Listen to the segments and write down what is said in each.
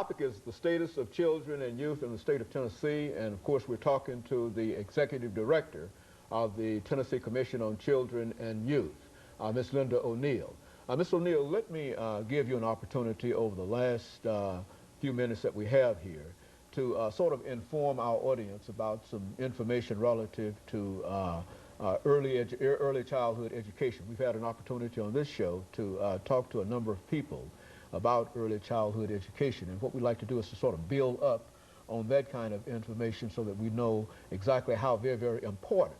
Topic is the status of children and youth in the state of Tennessee, and of course we're talking to the executive director of the Tennessee Commission on Children and Youth, Ms. Linda O'Neill. Ms. O'Neill, let me give you an opportunity over the last few minutes that we have here to sort of inform our audience about some information relative to early childhood education. We've had an opportunity on this show to talk to a number of people about early childhood education, and what we like to do is to sort of build up on that kind of information so that we know exactly how very, very important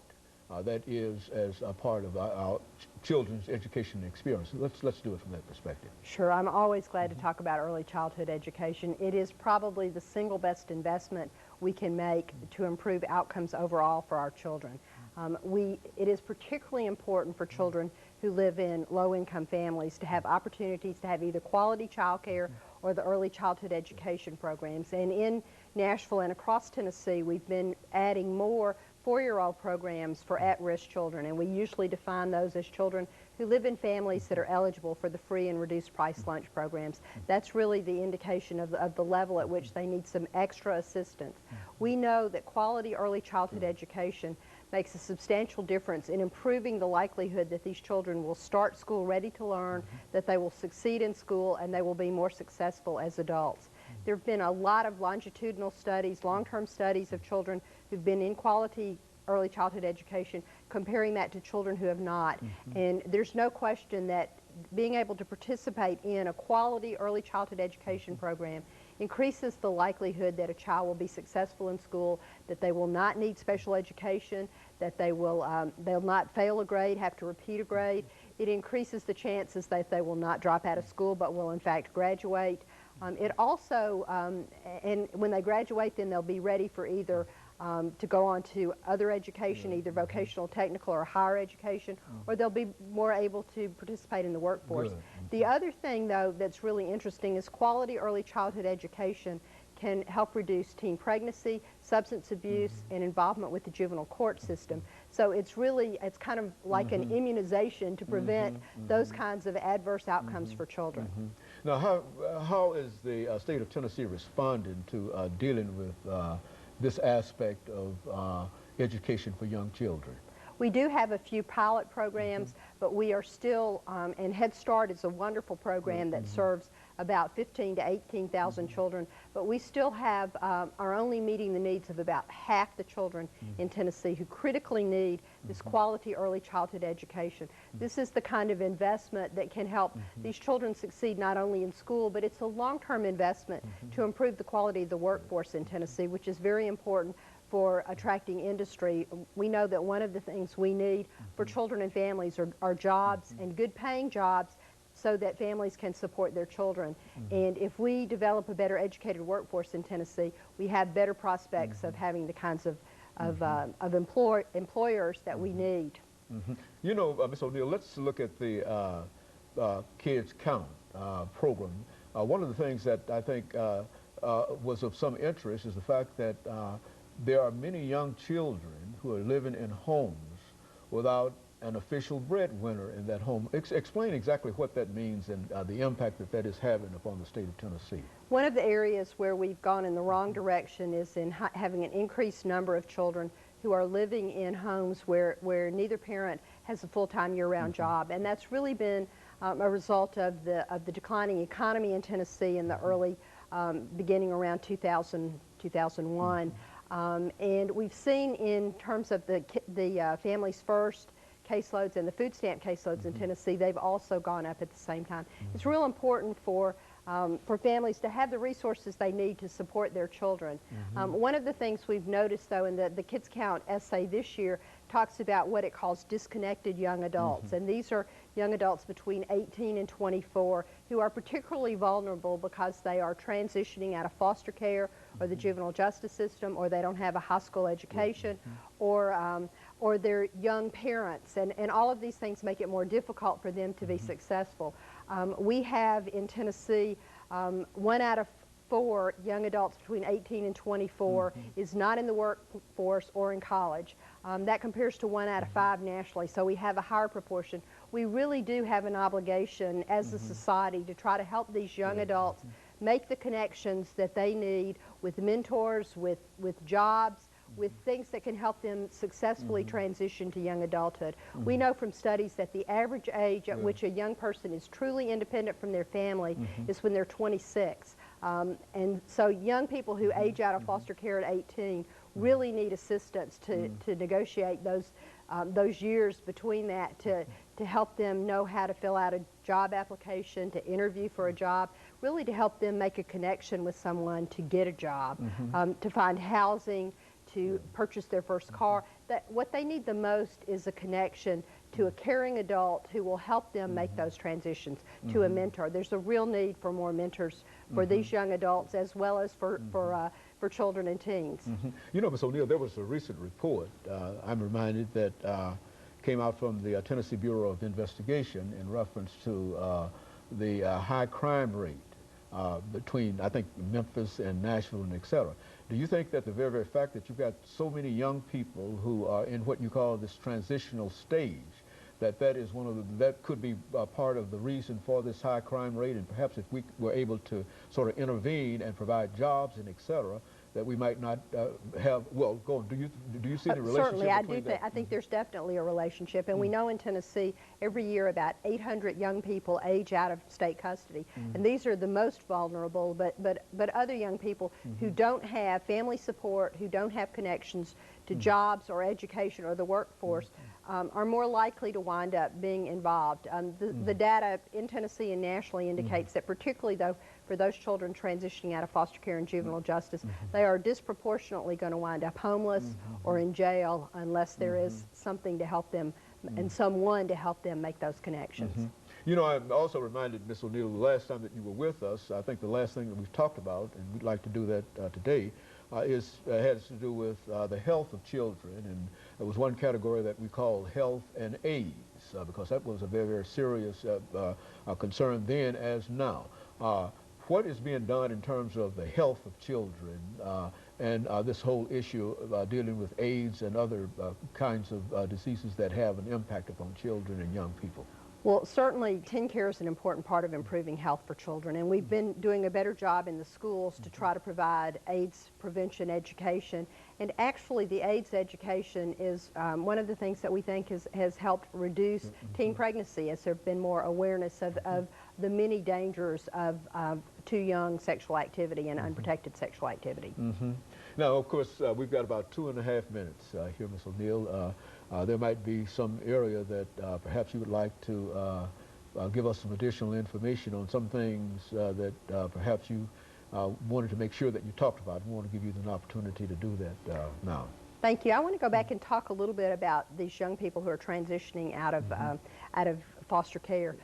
that is as a part of our children's education experience. Let's do it from that perspective. Sure, I'm always glad to talk about early childhood education. It is probably the single best investment we can make to improve outcomes overall for our children. It is particularly important for children who live in low-income families to have opportunities to have either quality child care or the early childhood education programs. And in Nashville and across Tennessee, we've been adding more four-year-old programs for at-risk children, and we usually define those as children who live in families that are eligible for the free and reduced price lunch programs. That's really the indication of the level at which they need some extra assistance. We know that quality early childhood education makes a substantial difference in improving the likelihood that these children will start school ready to learn, that they will succeed in school, and they will be more successful as adults. There have been a lot of longitudinal studies, long-term studies of children who've been in quality early childhood education, comparing that to children who have not. And there's no question that being able to participate in a quality early childhood education program increases the likelihood that a child will be successful in school, that they will not need special education, that they'll not fail a grade, have to repeat a grade. It increases the chances that they will not drop out of school but will in fact graduate. It also, and when they graduate, then they'll be ready for either to go on to other education, either vocational, technical, or higher education, or they'll be more able to participate in the workforce. The other thing, though, that's really interesting is quality early childhood education can help reduce teen pregnancy, substance abuse, and involvement with the juvenile court system. So it's kind of like an immunization to prevent those kinds of adverse outcomes for children. Now, how is the state of Tennessee responding to dealing with this aspect of education for young children? We do have a few pilot programs, but we are still, and Head Start is a wonderful program that serves about 15,000 to 18,000 children, but we still are only meeting the needs of about half the children in Tennessee who critically need this quality early childhood education. This is the kind of investment that can help these children succeed not only in school, but it's a long-term investment to improve the quality of the workforce in Tennessee, which is very important for attracting industry. We know that one of the things we need for children and families are jobs, and good paying jobs, so that families can support their children. And if we develop a better educated workforce in Tennessee, we have better prospects of having the kinds of employers that we need. You know, Ms. O'Neill, let's look at the Kids Count program. One of the things that I think was of some interest is the fact that there are many young children who are living in homes without an official breadwinner in that home. Explain exactly what that means and the impact that that is having upon the state of Tennessee. One of the areas where we've gone in the wrong direction is in having an increased number of children who are living in homes where neither parent has a full-time year-round job, and that's really been a result of the declining economy in Tennessee in the early beginning around 2000, 2001. And we've seen in terms of the Families First caseloads and the food stamp caseloads in Tennessee, they've also gone up at the same time. It's real important for families to have the resources they need to support their children. One of the things we've noticed, though, in the Kids Count essay this year talks about what it calls disconnected young adults, and these are young adults between 18 and 24 who are particularly vulnerable because they are transitioning out of foster care or the juvenile justice system, or they don't have a high school education, or they're young parents, and all of these things make it more difficult for them to be successful. We have in Tennessee 1 out of 4 young adults between 18 and 24 is not in the workforce or in college. That compares to 1 out of 5 nationally, so we have a higher proportion. We really do have an obligation as a society to try to help these young adults make the connections that they need with mentors, with jobs, with things that can help them successfully transition to young adulthood. We know from studies that the average age at which a young person is truly independent from their family is when they're 26. And so young people who age out of foster care at 18 really need assistance to negotiate those years between that to help them know how to fill out a job application, to interview for a job, really to help them make a connection with someone to get a job, to find housing, to purchase their first car. That what they need the most is a connection to a caring adult who will help them make those transitions, to a mentor. There's a real need for more mentors for these young adults as well as for children and teens. You know, Ms. O'Neill, there was a recent report, I'm reminded, that came out from the Tennessee Bureau of Investigation in reference to the high crime rate between, I think, Memphis and Nashville and et cetera. Do you think that the very fact that you've got so many young people who are in what you call this transitional stage, that is one of that could be part of the reason for this high crime rate, and perhaps if we were able to sort of intervene and provide jobs and et cetera, that we might not have, well, go on. Do you see the relationship? Certainly, I think there's definitely a relationship, and we know in Tennessee every year about 800 young people age out of state custody, and these are the most vulnerable, but other young people who don't have family support, who don't have connections to jobs or education or the workforce, are more likely to wind up being involved. The data in Tennessee and nationally indicates that particularly though for those children transitioning out of foster care and juvenile justice, they are disproportionately going to wind up homeless or in jail unless there is something to help them and someone to help them make those connections. You know, I'm also reminded, Ms. O'Neill, the last time that you were with us, I think the last thing that we've talked about, and we'd like to do that today, has to do with the health of children, and it was one category that we call health and AIDS, because that was a very, very serious concern then as now. What is being done in terms of the health of children and this whole issue of dealing with AIDS and other kinds of diseases that have an impact upon children and young people? Well, certainly teen care is an important part of improving health for children, and we've been doing a better job in the schools to try to provide AIDS prevention education. And actually the AIDS education is one of the things that we think has helped reduce teen pregnancy, as there have been more awareness of the many dangers of too young sexual activity and unprotected sexual activity. Now, of course, we've got about 2.5 minutes here, Ms. O'Neill. There might be some area that perhaps you would like to give us some additional information on, some things that perhaps you wanted to make sure that you talked about. We want to give you an opportunity to do that now. Thank you. I want to go back and talk a little bit about these young people who are transitioning out of foster care.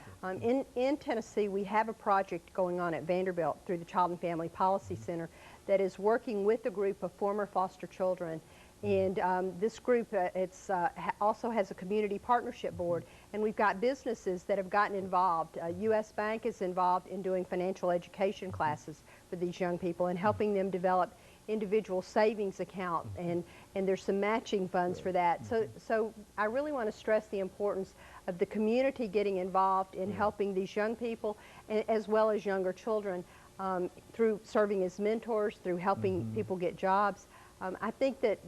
In Tennessee, we have a project going on at Vanderbilt through the Child and Family Policy Center that is working with a group of former foster children. And this group also has a community partnership board, and we've got businesses that have gotten involved. U.S. Bank is involved in doing financial education classes for these young people and helping them develop individual savings account, and there's some matching funds for that. So I really want to stress the importance of the community getting involved in helping these young people as well as younger children through serving as mentors, through helping people get jobs. I think that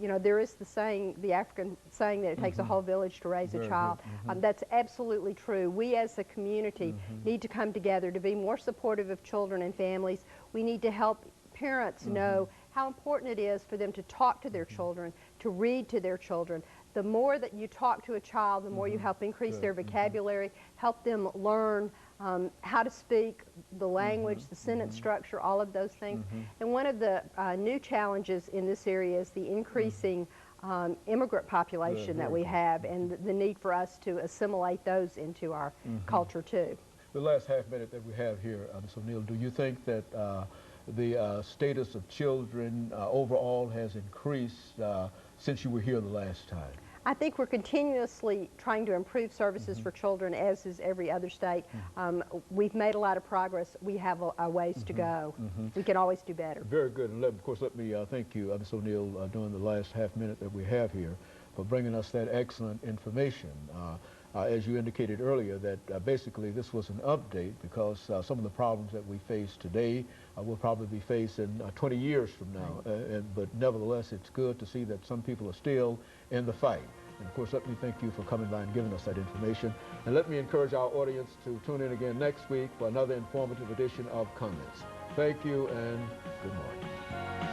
you know, there is the saying, the African saying, that it takes a whole village to raise a child. That's absolutely true. We as a community need to come together to be more supportive of children and families. We need to help parents know how important it is for them to talk to their children, to read to their children. The more that you talk to a child, the more you help increase their vocabulary, help them learn how to speak the language, the sentence structure, all of those things. And one of the new challenges in this area is the increasing immigrant population that we have, and the need for us to assimilate those into our culture too. The last half minute that we have here, Ms. O'Neill, do you think that the status of children overall has increased since you were here the last time? I think we're continuously trying to improve services for children, as is every other state. We've made a lot of progress. We have a ways to go. We can always do better. Very good. And of course, let me thank you, Ms. O'Neill, during the last half minute that we have here, for bringing us that excellent information. as you indicated earlier, that basically this was an update because some of the problems that we face today will probably be faced in 20 years from now. But nevertheless, it's good to see that some people are still in the fight. And of course, let me thank you for coming by and giving us that information. And let me encourage our audience to tune in again next week for another informative edition of Comments. Thank you and good morning.